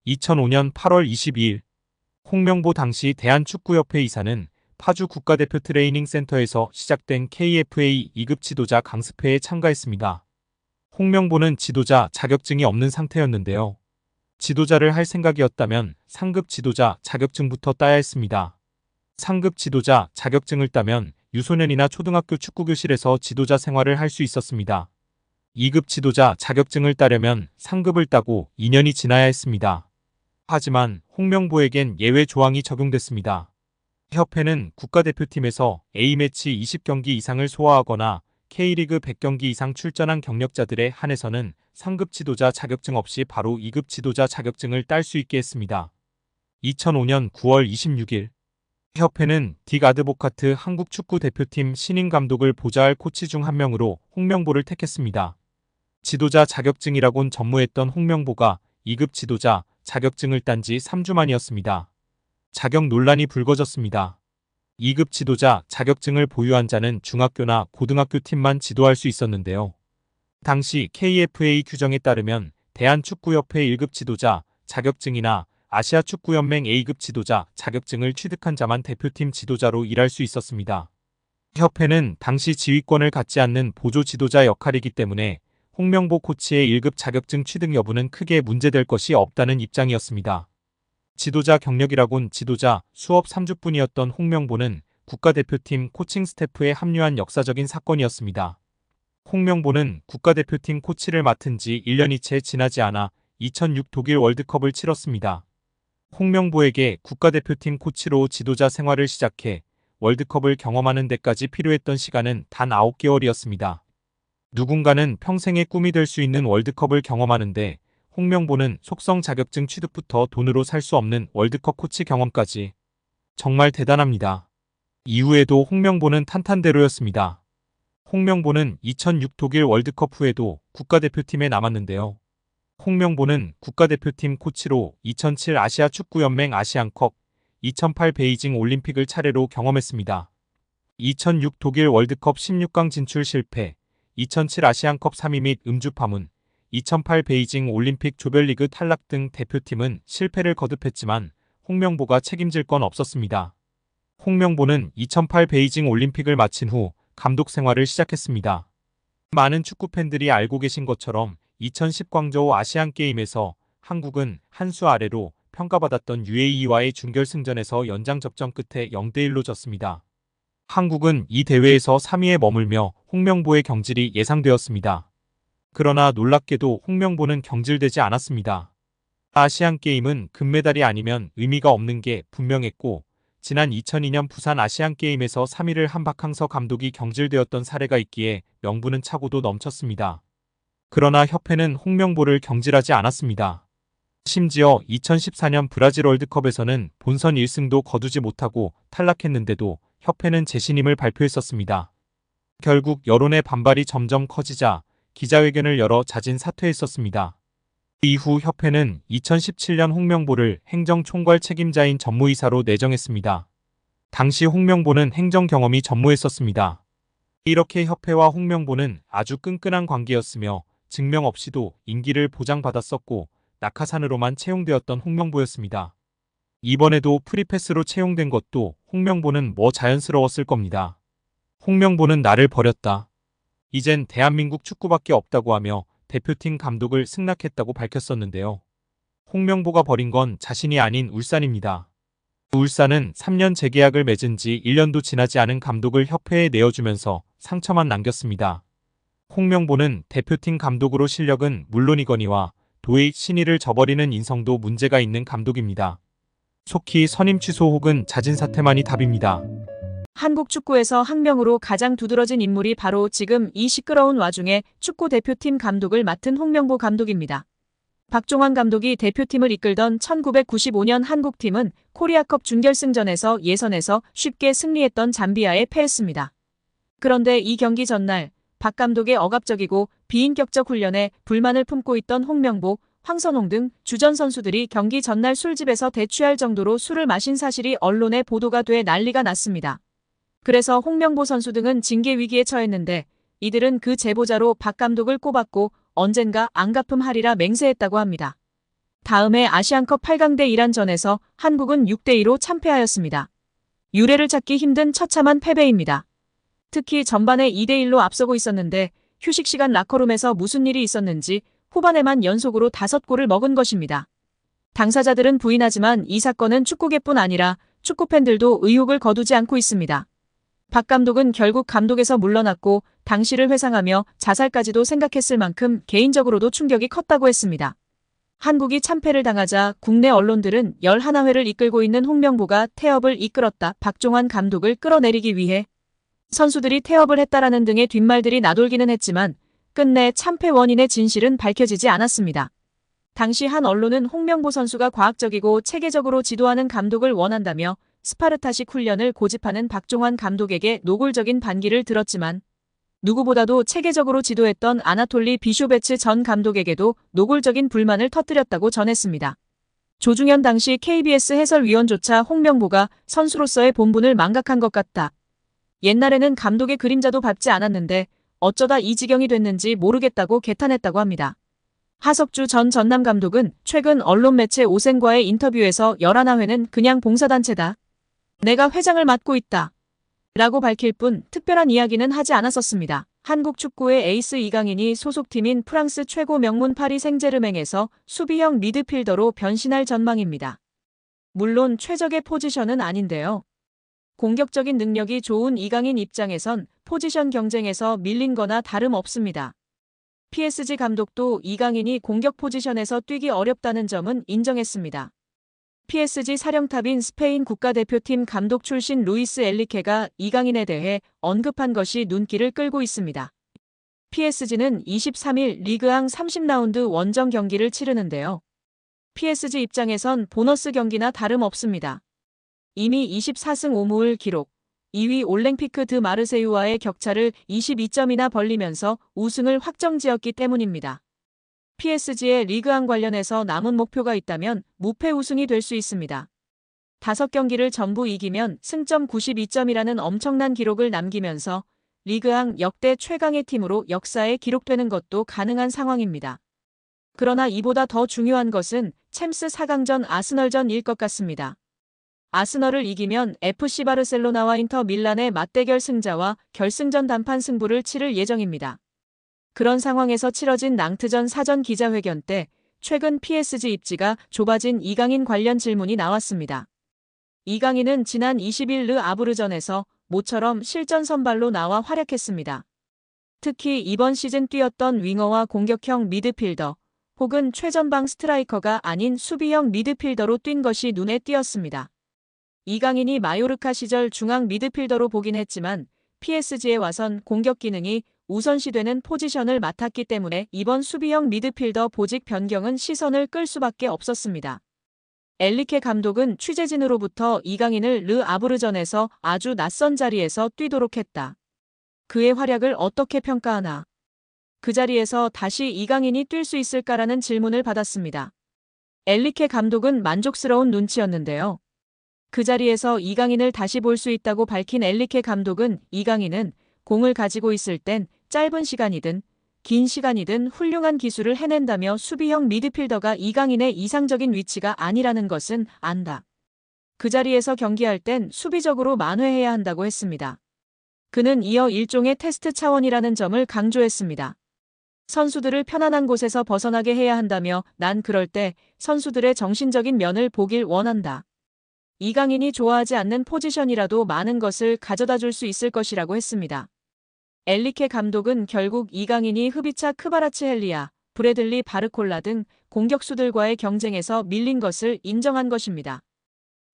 2005년 8월 22일 홍명보 당시 대한축구협회 이사는 파주 국가대표 트레이닝 센터에서 시작된 KFA 2급 지도자 강습회에 참가했습니다. 홍명보는 지도자 자격증이 없는 상태였는데요. 지도자를 할 생각이었다면 상급 지도자 자격증부터 따야 했습니다. 상급 지도자 자격증을 따면 유소년이나 초등학교 축구교실에서 지도자 생활을 할 수 있었습니다. 2급 지도자 자격증을 따려면 상급을 따고 2년이 지나야 했습니다. 하지만 홍명보에겐 예외 조항이 적용됐습니다. 협회는 국가대표팀에서 A매치 20경기 이상을 소화하거나 K리그 100경기 이상 출전한 경력자들에 한해서는 상급 지도자 자격증 없이 바로 2급 지도자 자격증을 딸 수 있게 했습니다. 2005년 9월 26일 협회는 딕 아드보카트 한국 축구 대표팀 신인 감독을 보좌할 코치 중 한 명으로 홍명보를 택했습니다. 지도자 자격증이라곤 전무했던 홍명보가 2급 지도자 자격증을 딴 지 3주 만이었습니다. 자격 논란이 불거졌습니다. 2급 지도자 자격증을 보유한 자는 중학교나 고등학교 팀만 지도할 수 있었는데요. 당시 KFA 규정에 따르면 대한축구협회 1급 지도자 자격증이나 아시아축구연맹 A급 지도자 자격증을 취득한 자만 대표팀 지도자로 일할 수 있었습니다. 협회는 당시 지휘권을 갖지 않는 보조 지도자 역할이기 때문에 홍명보 코치의 1급 자격증 취득 여부는 크게 문제될 것이 없다는 입장이었습니다. 지도자 경력이라곤 지도자 수업 3주뿐이었던 홍명보는 국가대표팀 코칭 스태프에 합류한 역사적인 사건이었습니다. 홍명보는 국가대표팀 코치를 맡은 지 1년이 채 지나지 않아 2006 독일 월드컵을 치렀습니다. 홍명보에게 국가대표팀 코치로 지도자 생활을 시작해 월드컵을 경험하는 데까지 필요했던 시간은 단 9개월이었습니다. 누군가는 평생의 꿈이 될 수 있는 월드컵을 경험하는데 홍명보는 속성 자격증 취득부터 돈으로 살 수 없는 월드컵 코치 경험까지 정말 대단합니다. 이후에도 홍명보는 탄탄대로였습니다. 홍명보는 2006 독일 월드컵 후에도 국가대표팀에 남았는데요. 홍명보는 국가대표팀 코치로 2007 아시아축구연맹 아시안컵, 2008 베이징 올림픽을 차례로 경험했습니다. 2006 독일 월드컵 16강 진출 실패, 2007 아시안컵 3위 및 음주 파문, 2008 베이징 올림픽 조별리그 탈락 등 대표팀은 실패를 거듭했지만 홍명보가 책임질 건 없었습니다. 홍명보는 2008 베이징 올림픽을 마친 후 감독 생활을 시작했습니다. 많은 축구팬들이 알고 계신 것처럼 2010 광저우 아시안게임에서 한국은 한 수 아래로 평가받았던 UAE와의 준결승전에서 연장 접전 끝에 0대1로 졌습니다. 한국은 이 대회에서 3위에 머물며 홍명보의 경질이 예상되었습니다. 그러나 놀랍게도 홍명보는 경질되지 않았습니다. 아시안게임은 금메달이 아니면 의미가 없는 게 분명했고 지난 2002년 부산 아시안게임에서 3위를 한 박항서 감독이 경질되었던 사례가 있기에 명분은 차고도 넘쳤습니다. 그러나 협회는 홍명보를 경질하지 않았습니다. 심지어 2014년 브라질 월드컵에서는 본선 1승도 거두지 못하고 탈락했는데도 협회는 재신임을 발표했었습니다. 결국 여론의 반발이 점점 커지자 기자회견을 열어 자진 사퇴했었습니다. 이후 협회는 2017년 홍명보를 행정총괄 책임자인 전무이사로 내정했습니다. 당시 홍명보는 행정 경험이 전무했었습니다. 이렇게 협회와 홍명보는 아주 끈끈한 관계였으며 증명 없이도 임기를 보장받았었고 낙하산으로만 채용되었던 홍명보였습니다. 이번에도 프리패스로 채용된 것도 홍명보는 뭐 자연스러웠을 겁니다. 홍명보는 나를 버렸다. 이젠 대한민국 축구밖에 없다고 하며 대표팀 감독을 승낙했다고 밝혔었는데요. 홍명보가 버린 건 자신이 아닌 울산입니다. 울산은 3년 재계약을 맺은 지 1년도 지나지 않은 감독을 협회에 내어주면서 상처만 남겼습니다. 홍명보는 대표팀 감독으로 실력은 물론이거니와 도의 신의를 저버리는 인성도 문제가 있는 감독입니다. 속히 선임 취소 혹은 자진 사퇴만이 답입니다. 한국 축구에서 학명으로 가장 두드러진 인물이 바로 지금 이 시끄러운 와중에 축구 대표팀 감독을 맡은 홍명보 감독입니다. 박종환 감독이 대표팀을 이끌던 1995년 한국팀은 코리아컵 준결승전에서 예선에서 쉽게 승리했던 잠비아에 패했습니다. 그런데 이 경기 전날 박 감독의 억압적이고 비인격적 훈련에 불만을 품고 있던 홍명보, 황선홍 등 주전 선수들이 경기 전날 술집에서 대취할 정도로 술을 마신 사실이 언론에 보도가 돼 난리가 났습니다. 그래서 홍명보 선수 등은 징계 위기에 처했는데 이들은 그 제보자로 박 감독을 꼽았고 언젠가 안 갚음하리라 맹세했다고 합니다. 다음해 아시안컵 8강대 이란전에서 한국은 6대2로 참패하였습니다. 유례를 찾기 힘든 처참한 패배입니다. 특히 전반에 2대1로 앞서고 있었는데 휴식 시간 라커룸에서 무슨 일이 있었는지 후반에만 연속으로 5골을 먹은 것입니다. 당사자들은 부인하지만 이 사건은 축구계뿐 아니라 축구팬들도 의혹을 거두지 않고 있습니다. 박 감독은 결국 감독에서 물러났고 당시를 회상하며 자살까지도 생각했을 만큼 개인적으로도 충격이 컸다고 했습니다. 한국이 참패를 당하자 국내 언론들은 11회를 이끌고 있는 홍명보가 태업을 이끌었다. 박종환 감독을 끌어내리기 위해 선수들이 태업을 했다라는 등의 뒷말들이 나돌기는 했지만 끝내 참패 원인의 진실은 밝혀지지 않았습니다. 당시 한 언론은 홍명보 선수가 과학적이고 체계적으로 지도하는 감독을 원한다며 스파르타식 훈련을 고집하는 박종환 감독에게 노골적인 반기를 들었지만 누구보다도 체계적으로 지도했던 아나톨리 비쇼베츠 전 감독에게도 노골적인 불만을 터뜨렸다고 전했습니다. 조중현 당시 KBS 해설위원조차 홍명보가 선수로서의 본분을 망각한 것 같다. 옛날에는 감독의 그림자도 밟지 않았는데 어쩌다 이 지경이 됐는지 모르겠다고 개탄했다고 합니다. 하석주 전 전남 감독은 최근 언론 매체 오센과의 인터뷰에서 11회는 그냥 봉사단체다. 내가 회장을 맡고 있다. 라고 밝힐 뿐 특별한 이야기는 하지 않았었습니다. 한국 축구의 에이스 이강인이 소속팀인 프랑스 최고 명문 파리 생제르맹에서 수비형 미드필더로 변신할 전망입니다. 물론 최적의 포지션은 아닌데요. 공격적인 능력이 좋은 이강인 입장에선 포지션 경쟁에서 밀린 거나 다름없습니다. PSG 감독도 이강인이 공격 포지션에서 뛰기 어렵다는 점은 인정했습니다. PSG 사령탑인 스페인 국가대표팀 감독 출신 루이스 엘리케가 이강인에 대해 언급한 것이 눈길을 끌고 있습니다. PSG는 23일 리그앙 30라운드 원정 경기를 치르는데요. PSG 입장에선 보너스 경기나 다름없습니다. 이미 24승 5무을 기록, 2위 올랭피크 드 마르세유와의 격차를 22점이나 벌리면서 우승을 확정지었기 때문입니다. PSG의 리그앙 관련해서 남은 목표가 있다면 무패 우승이 될 수 있습니다. 5경기를 전부 이기면 승점 92점이라는 엄청난 기록을 남기면서 리그앙 역대 최강의 팀으로 역사에 기록되는 것도 가능한 상황입니다. 그러나 이보다 더 중요한 것은 챔스 4강전 아스널전일 것 같습니다. 아스널을 이기면 FC 바르셀로나와 인터 밀란의 맞대결 승자와 결승전 단판 승부를 치를 예정입니다. 그런 상황에서 치러진 낭트전 사전 기자회견 때 최근 PSG 입지가 좁아진 이강인 관련 질문이 나왔습니다. 이강인은 지난 20일 르 아브르전에서 모처럼 실전 선발로 나와 활약했습니다. 특히 이번 시즌 뛰었던 윙어와 공격형 미드필더 혹은 최전방 스트라이커가 아닌 수비형 미드필더로 뛴 것이 눈에 띄었습니다. 이강인이 마요르카 시절 중앙 미드필더로 보긴 했지만 PSG에 와선 공격 기능이 우선시되는 포지션을 맡았기 때문에 이번 수비형 미드필더 보직 변경은 시선을 끌 수밖에 없었습니다. 엘리케 감독은 취재진으로부터 이강인을 르 아브르전에서 아주 낯선 자리에서 뛰도록 했다. 그의 활약을 어떻게 평가하나? 그 자리에서 다시 이강인이 뛸 수 있을까라는 질문을 받았습니다. 엘리케 감독은 만족스러운 눈치였는데요. 그 자리에서 이강인을 다시 볼 수 있다고 밝힌 엘리케 감독은 이강인은 공을 가지고 있을 땐 짧은 시간이든 긴 시간이든 훌륭한 기술을 해낸다며 수비형 미드필더가 이강인의 이상적인 위치가 아니라는 것은 안다. 그 자리에서 경기할 땐 수비적으로 만회해야 한다고 했습니다. 그는 이어 일종의 테스트 차원이라는 점을 강조했습니다. 선수들을 편안한 곳에서 벗어나게 해야 한다며 난 그럴 때 선수들의 정신적인 면을 보길 원한다. 이강인이 좋아하지 않는 포지션이라도 많은 것을 가져다 줄 수 있을 것이라고 했습니다. 엘리케 감독은 결국 이강인이 흐비차 크바라츠헬리아, 브래들리 바르콜라 등 공격수들과의 경쟁에서 밀린 것을 인정한 것입니다.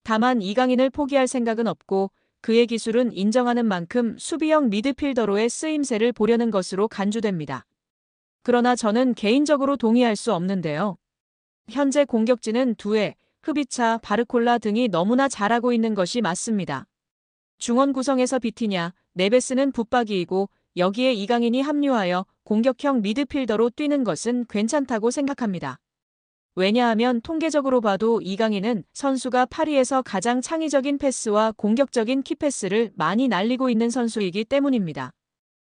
다만 이강인을 포기할 생각은 없고 그의 기술은 인정하는 만큼 수비형 미드필더로의 쓰임새를 보려는 것으로 간주됩니다. 그러나 저는 개인적으로 동의할 수 없는데요. 현재 공격진은 두에 흐비차, 바르콜라 등이 너무나 잘하고 있는 것이 맞습니다. 중원 구성에서 비티냐, 네베스는 붙박이이고 여기에 이강인이 합류하여 공격형 미드필더로 뛰는 것은 괜찮다고 생각합니다. 왜냐하면 통계적으로 봐도 이강인은 선수가 파리에서 가장 창의적인 패스와 공격적인 키패스를 많이 날리고 있는 선수이기 때문입니다.